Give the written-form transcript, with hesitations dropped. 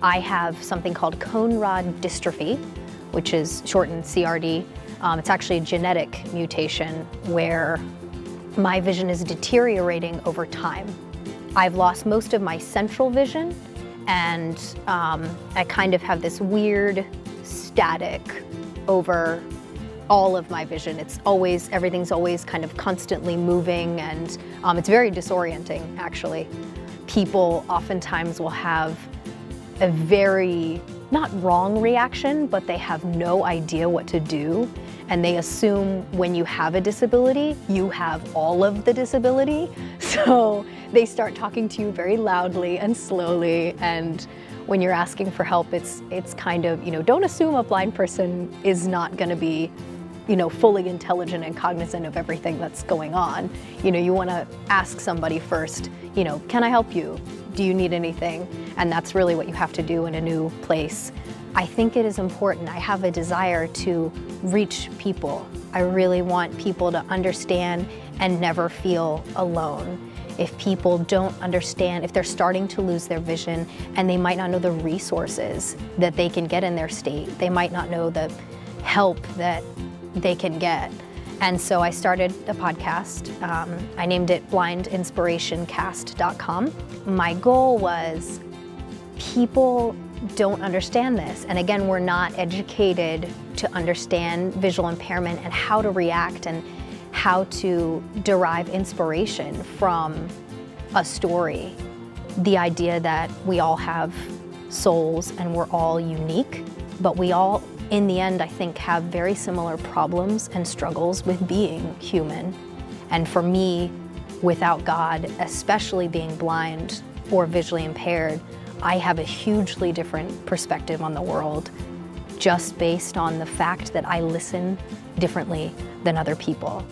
I have something called cone rod dystrophy, which is shortened CRD. It's actually a genetic mutation where my vision is deteriorating over time. I've lost most of my central vision, and I kind of have this weird static over all of my vision. Everything's always kind of constantly moving, and it's very disorienting, actually. People oftentimes will have a very, not wrong reaction, but they have no idea what to do. And they assume when you have a disability, you have all of the disability. So they start talking to you very loudly and slowly. And when you're asking for help, it's kind of, don't assume a blind person is not gonna be, fully intelligent and cognizant of everything that's going on. You wanna ask somebody first, can I help you? Do you need anything? And that's really what you have to do in a new place. I think it is important. I have a desire to reach people. I really want people to understand and never feel alone. If people don't understand, if they're starting to lose their vision and they might not know the resources that they can get in their state, they might not know the help that they can get. And so I started a podcast. I named it blindinspirationcast.com. My goal was people don't understand this. And again, we're not educated to understand visual impairment and how to react and how to derive inspiration from a story. The idea that we all have souls and we're all unique, but we all, in the end, I think, have very similar problems and struggles with being human. And for me, without God, especially being blind or visually impaired, I have a hugely different perspective on the world, just based on the fact that I listen differently than other people.